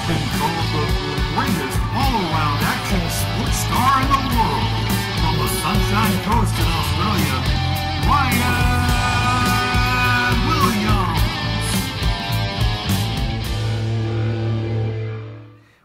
been called the greatest all-around action sports star in the world. From the Sunshine Coast in Australia, Ryan Williams.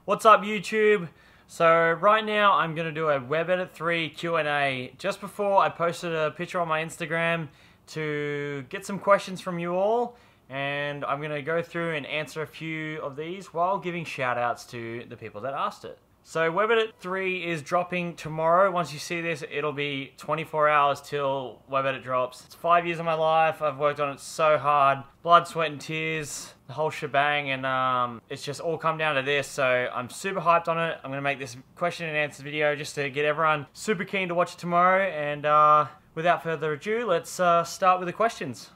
What's up, YouTube? So right now I'm going to do a Web Edit 3 Q&A. Just before, I posted a picture on my Instagram to get some questions from you all, and I'm going to go through and answer a few of these while giving shout outs to the people that asked it. So Web Edit 3 is dropping tomorrow. Once you see this, it'll be 24 hours till Web Edit drops. It's 5 years of my life. I've worked on it so hard. Blood, sweat and tears, the whole shebang, and it's just all come down to this. So I'm super hyped on it. I'm going to make this question and answer video just to get everyone super keen to watch it tomorrow. And without further ado, let's start with the questions.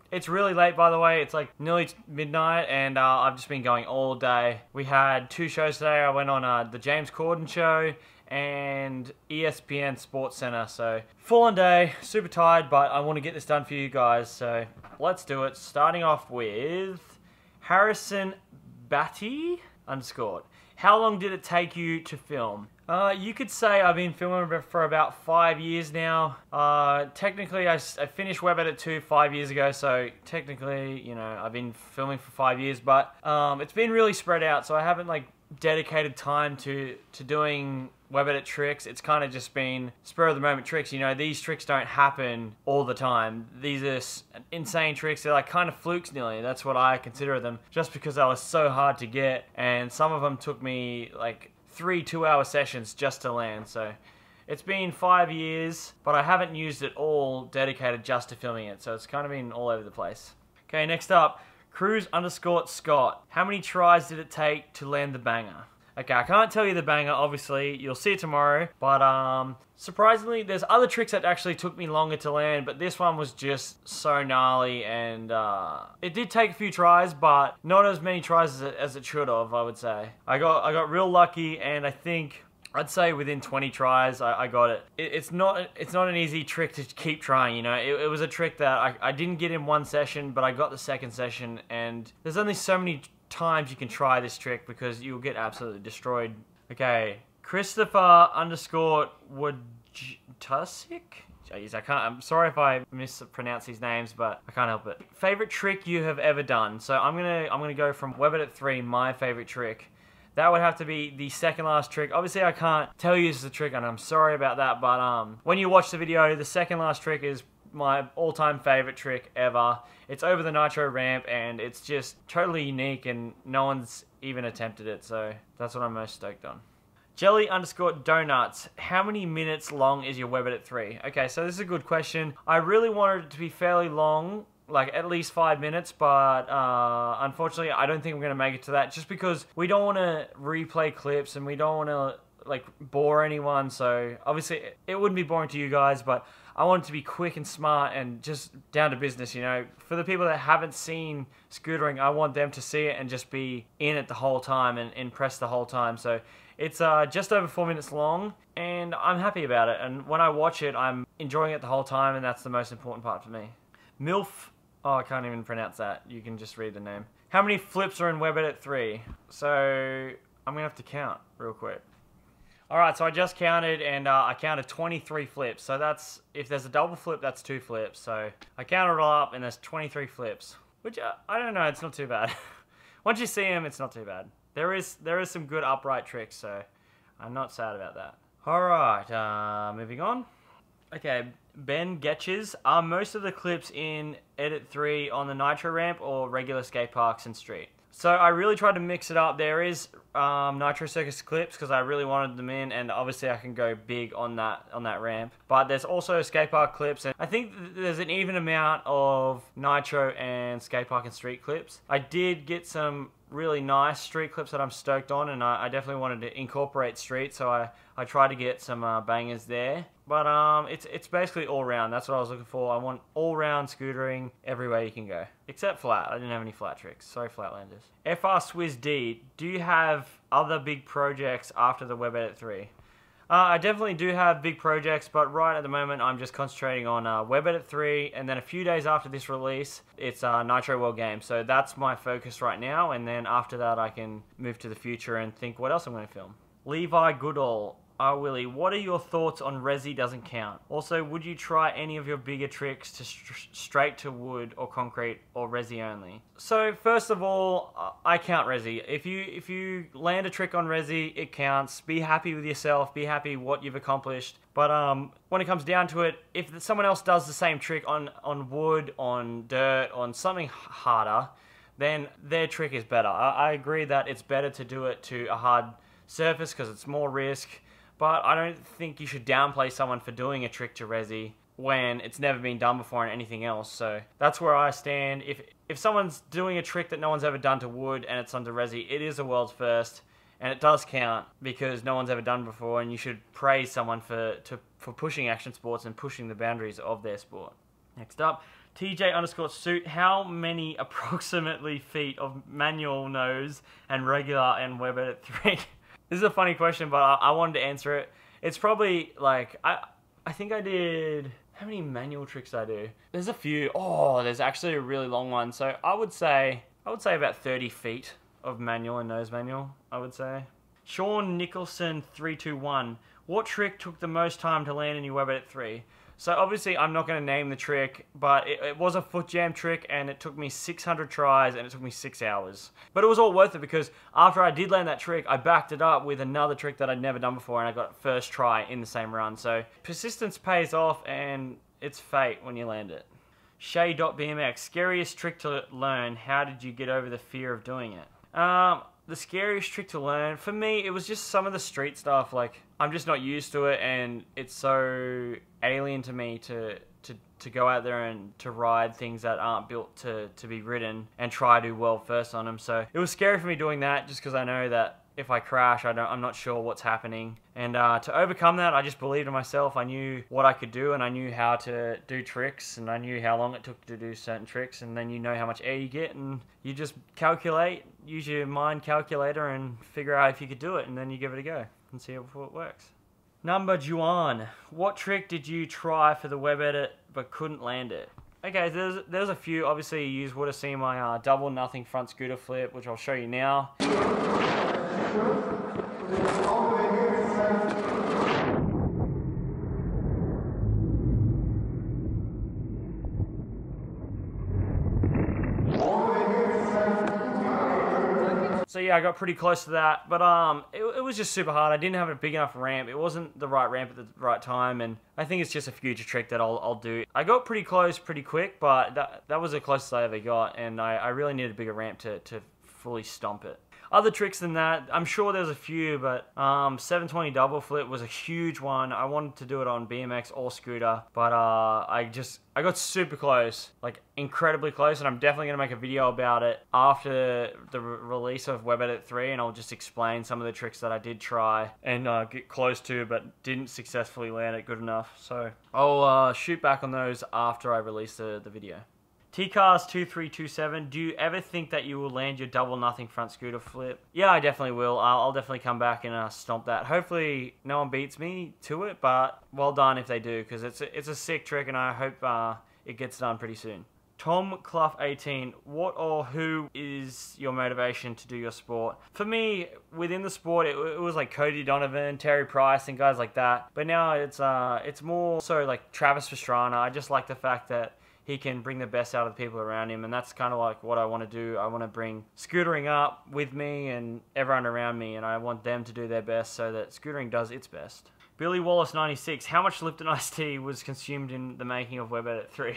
It's really late, by the way. It's like nearly midnight, and I've just been going all day. We had 2 shows today. I went on the James Corden show and ESPN Sports Center. So full on day, super tired, but I want to get this done for you guys. So let's do it. Starting off with Harrison Batty _ How long did it take you to film? You could say I've been filming for about 5 years now. Technically, I finished Web Edit 2 5 years ago, so technically, you know, I've been filming for 5 years, but it's been really spread out, so I haven't like dedicated time to doing Web Edit tricks. It's kind of just been spur of the moment tricks. You know, these tricks don't happen all the time. These are insane tricks. They're like kind of flukes nearly. That's what I consider them, just because they were so hard to get, and some of them took me like 3 2-hour sessions just to land. So it's been 5 years, but I haven't used it all dedicated just to filming it, so it's kind of been all over the place. Okay, next up, Cruz _ Scott. How many tries did it take to land the banger? Okay, I can't tell you the banger, obviously. You'll see it tomorrow. But surprisingly, there's other tricks that actually took me longer to land, but this one was just so gnarly, and it did take a few tries, but not as many tries as it should have, I would say. I got real lucky, and I think I'd say within 20 tries, I got it. It's not an easy trick to keep trying, you know. It was a trick that I didn't get in one session, but I got the second session, and there's only so many times you can try this trick because you'll get absolutely destroyed. Okay, Christopher _ Wojtusik? Jeez, I'm sorry if I mispronounce these names, but I can't help it. Favorite trick you have ever done? So I'm gonna go from Web Edit 3, my favorite trick. That would have to be the second last trick. Obviously, I can't tell you this is a trick, and I'm sorry about that, but when you watch the video, the second last trick is my all-time favorite trick ever. It's over the nitro ramp, and it's just totally unique, and no one's even attempted it, so that's what I'm most stoked on. Jelly _ Donuts. How many minutes long is your Web Edit 3? Okay, so this is a good question. I really wanted it to be fairly long, like at least 5 minutes, but unfortunately I don't think I'm going to make it to that, just because we don't want to replay clips and we don't want to like bore anyone. So obviously it wouldn't be boring to you guys, but I want it to be quick and smart and just down to business, you know. For the people that haven't seen scootering, I want them to see it and just be in it the whole time and impressed the whole time. So it's just over 4 minutes long, and I'm happy about it. And when I watch it, I'm enjoying it the whole time, and that's the most important part for me. MILF. Oh, I can't even pronounce that. You can just read the name. How many flips are in Web Edit 3? So I'm going to have to count real quick. Alright, so I just counted, and I counted 23 flips. So that's, if there's a double flip, that's 2 flips. So I counted it all up, and there's 23 flips. Which, I don't know, it's not too bad. Once you see them, it's not too bad. There is some good upright tricks, so I'm not sad about that. Alright, moving on. Okay, Ben Getches. Are most of the clips in Edit 3 on the Nitro ramp or regular skate parks and street? So I really tried to mix it up. There is Nitro Circus clips because I really wanted them in, and obviously I can go big on that ramp. But there's also skate park clips, and I think there's an even amount of Nitro and skate park and street clips. I did get some really nice street clips that I'm stoked on, and I definitely wanted to incorporate street, so I tried to get some bangers there. But it's basically all round. That's what I was looking for. I want all round scootering everywhere you can go, except flat. I didn't have any flat tricks. Sorry, Flatlanders. FR Swizz D. Do you have other big projects after the Web Edit 3? I definitely do have big projects, but right at the moment I'm just concentrating on WebEdit 3, and then a few days after this release, it's Nitro World Games. So that's my focus right now, and then after that I can move to the future and think what else I'm going to film. Levi Goodall. Willie, what are your thoughts on Resi doesn't count? Also, would you try any of your bigger tricks to straight to wood or concrete, or Resi only? So first of all, I count Resi. If you land a trick on Resi, it counts. Be happy with yourself. Be happy what you've accomplished. But when it comes down to it, if someone else does the same trick on wood, on dirt, on something harder, then their trick is better. I agree that it's better to do it to a hard surface because it's more risk. But I don't think you should downplay someone for doing a trick to Resi when it's never been done before and anything else. So that's where I stand. If someone's doing a trick that no one's ever done to wood and it's onto Resi, it is a world's first. And it does count because no one's ever done before, and you should praise someone for pushing action sports and pushing the boundaries of their sport. Next up, TJ_suit. How many approximately feet of manual nose and regular and WebEdit 3? This is a funny question, but I wanted to answer it. It's probably like, I think I did, how many manual tricks did I do? There's a few. Oh, there's actually a really long one. So I would say about 30 feet of manual and nose manual, I would say. Sean Nicholson 321. What trick took the most time to land in your WebEdit 3? So obviously I'm not going to name the trick, but it was a foot jam trick, and it took me 600 tries and it took me 6 hours. But it was all worth it because after I did land that trick, I backed it up with another trick that I'd never done before, and I got first try in the same run. So persistence pays off, and it's fate when you land it. Shay.bmx. Scariest trick to learn. How did you get over the fear of doing it? The scariest trick to learn, for me, it was just some of the street stuff. Like, I'm just not used to it, and it's so alien to me to go out there and to ride things that aren't built to be ridden and try to do well first on them. So it was scary for me doing that, just because I know that if I crash, I'm not sure what's happening. And to overcome that, I just believed in myself. I knew what I could do, and I knew how to do tricks, and I knew how long it took to do certain tricks, and then you know how much air you get, and you just calculate, use your mind calculator, and figure out if you could do it, and then you give it a go and see if it works. Number Juan. What trick did you try for the WebEdit but couldn't land it? Okay, there's a few. Obviously, you would have seen my double nothing front scooter flip, which I'll show you now. So yeah, I got pretty close to that, but it was just super hard. I didn't have a big enough ramp. It wasn't the right ramp at the right time, and I think it's just a future trick that I'll do. I got pretty close pretty quick, but that was the closest I ever got, and I really needed a bigger ramp to fully stomp it. Other tricks than that, I'm sure there's a few, but 720 double flip was a huge one. I wanted to do it on BMX or scooter, but I got super close, like incredibly close, and I'm definitely going to make a video about it after the release of WebEdit 3, and I'll just explain some of the tricks that I did try and get close to, but didn't successfully land it good enough. So I'll shoot back on those after I release the video. TCars2327, do you ever think that you will land your double nothing front scooter flip? Yeah, I definitely will. I'll definitely come back and stomp that. Hopefully no one beats me to it, but well done if they do, because it's a sick trick, and I hope it gets done pretty soon. Tom Clough 18, what or who is your motivation to do your sport? For me, within the sport, it was like Cody Donovan, Terry Price, and guys like that. But now it's more so like Travis Pastrana. I just like the fact that he can bring the best out of the people around him, and that's kind of like what I want to do. I want to bring scootering up with me and everyone around me, and I want them to do their best so that scootering does its best. Billy Wallace 96, how much Lipton iced tea was consumed in the making of WebEdit 3?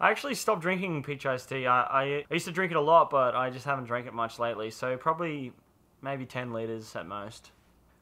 I actually stopped drinking peach iced tea. I used to drink it a lot, but I just haven't drank it much lately, so probably maybe 10 litres at most.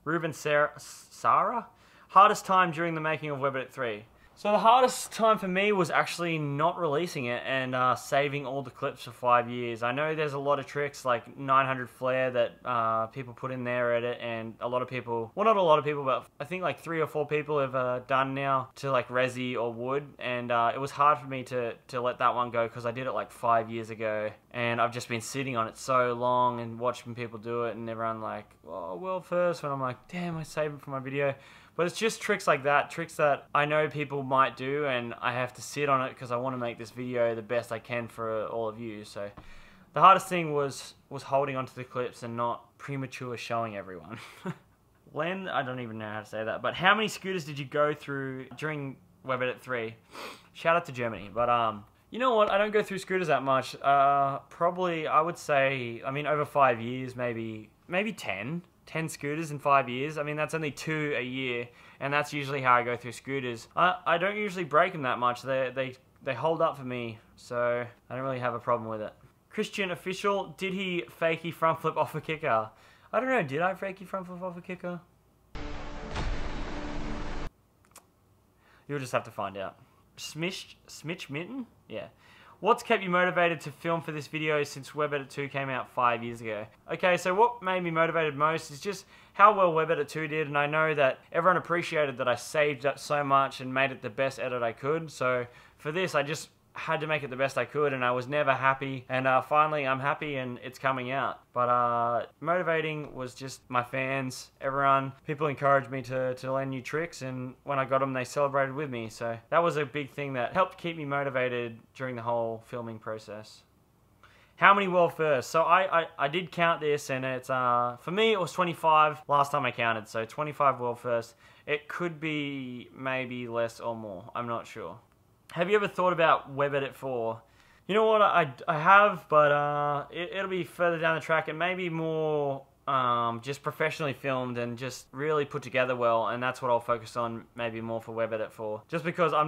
Ruben Sarah? Hardest time during the making of WebEdit 3? So the hardest time for me was actually not releasing it and saving all the clips for 5 years. I know there's a lot of tricks like 900 flare that people put in their edit, and a lot of people, well, not a lot of people, but I think like 3 or 4 people have done now to like Resi or wood, and it was hard for me to let that one go because I did it like 5 years ago, and I've just been sitting on it so long and watching people do it, and everyone like, oh, world first, when I'm like, damn, I saved it for my video. But it's just tricks like that, tricks that I know people might do, and I have to sit on it because I want to make this video the best I can for all of you. So the hardest thing was holding onto the clips and not premature showing everyone. Len, I don't even know how to say that, but how many scooters did you go through during Web Edit 3? Shout out to Germany. But you know what, I don't go through scooters that much. Probably, I would say, I mean, over 5 years, maybe 10 scooters in 5 years. I mean, that's only 2 a year, and that's usually how I go through scooters. I don't usually break them that much. They hold up for me, so I don't really have a problem with it. Christian Official, did he fakey front flip off a kicker? I don't know, did I fakey front flip off a kicker? You'll just have to find out. Smitch Mitten? Yeah. What's kept you motivated to film for this video since Web Edit 2 came out 5 years ago? Okay, so what made me motivated most is just how well Web Edit 2 did, and I know that everyone appreciated that I saved up so much and made it the best edit I could. So for this, I just had to make it the best I could, and I was never happy, and finally I'm happy and it's coming out. But motivating was just my fans, everyone. People encouraged me to learn new tricks, and when I got them, they celebrated with me. So that was a big thing that helped keep me motivated during the whole filming process. How many world firsts? So I did count this, and it's for me it was 25 last time I counted, so 25 world firsts. It could be maybe less or more, I'm not sure. Have you ever thought about Web Edit 4? You know what, I have, but it'll be further down the track and maybe more just professionally filmed and just really put together well, and that's what I'll focus on maybe more for Web Edit 4. Just because I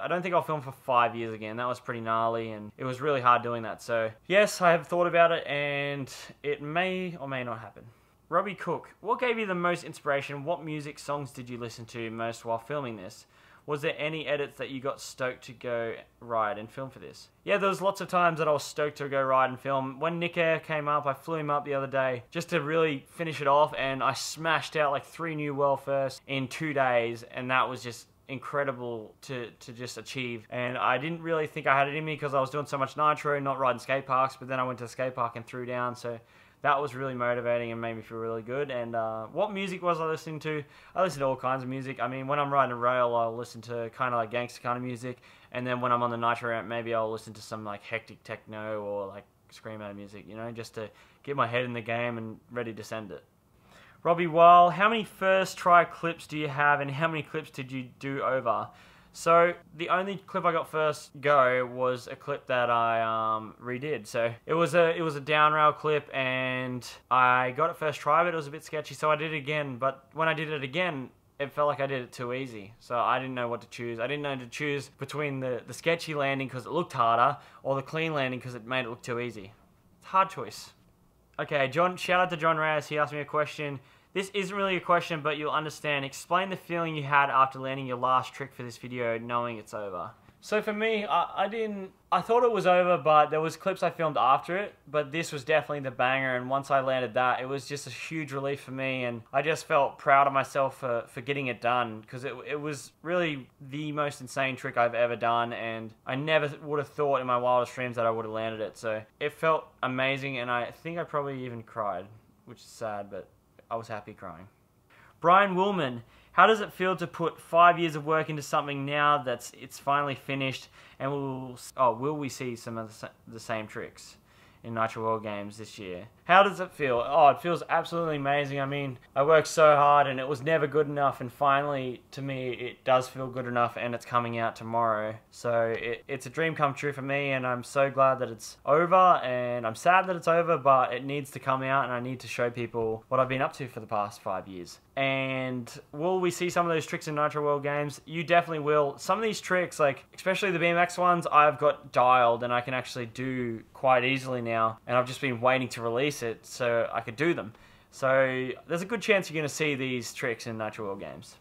don't think I'll film for 5 years again. That was pretty gnarly and it was really hard doing that. So yes, I have thought about it and it may or may not happen. Robbie Cook, what gave you the most inspiration? What music songs did you listen to most while filming this? Was there any edits that you got stoked to go ride and film for this? Yeah, there was lots of times that I was stoked to go ride and film. When Nickeh came up, I flew him up the other day just to really finish it off, and I smashed out like 3 new world firsts in 2 days, and that was just incredible to just achieve. And I didn't really think I had it in me because I was doing so much nitro, not riding skate parks, but then I went to the skate park and threw down, so that was really motivating and made me feel really good. And what music was I listening to? I listen to all kinds of music. I mean, when I'm riding a rail, I'll listen to kind of like gangster kind of music. And then when I'm on the nitro ramp, maybe I'll listen to some like hectic techno or like screamo music, you know, just to get my head in the game and ready to send it. Robbie Weil, how many first try clips do you have, and how many clips did you do over? So the only clip I got first go was a clip that I redid. So it was a down rail clip, and I got it first try, but it was a bit sketchy, so I did it again. But when I did it again, it felt like I did it too easy. So I didn't know what to choose. I didn't know to choose between the sketchy landing because it looked harder, or the clean landing because it made it look too easy. It's a hard choice. Okay, shout out to John Reyes. He asked me a question. This isn't really a question, but you'll understand. Explain the feeling you had after landing your last trick for this video, knowing it's over. So for me, I thought it was over, but there was clips I filmed after it, but this was definitely the banger, and once I landed that, it was just a huge relief for me, and I just felt proud of myself for getting it done, because it was really the most insane trick I've ever done, and I never would have thought in my wildest dreams that I would have landed it. So it felt amazing, and I think I probably even cried, which is sad, but I was happy crying. Brian Woolman, how does it feel to put 5 years of work into something now that it's finally finished, and will we see some of the same tricks in Nitro World Games this year? How does it feel? Oh, it feels absolutely amazing. I mean, I worked so hard and it was never good enough, and finally, to me, it does feel good enough, and it's coming out tomorrow. So it's a dream come true for me, and I'm so glad that it's over, and I'm sad that it's over, but it needs to come out, and I need to show people what I've been up to for the past 5 years. And will we see some of those tricks in Nitro World Games? You definitely will. Some of these tricks, like especially the BMX ones, I've got dialed and I can actually do quite easily now, and I've just been waiting to release it so I could do them. So there's a good chance you're going to see these tricks in Nitro World Games.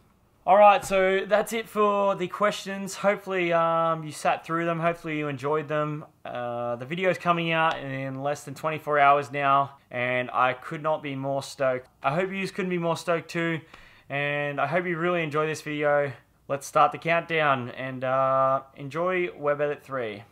Alright, so that's it for the questions. Hopefully you sat through them, hopefully you enjoyed them. The video's coming out in less than 24 hours now, and I could not be more stoked. I hope you couldn't be more stoked too, and I hope you really enjoy this video. Let's start the countdown, and enjoy Web Edit 3.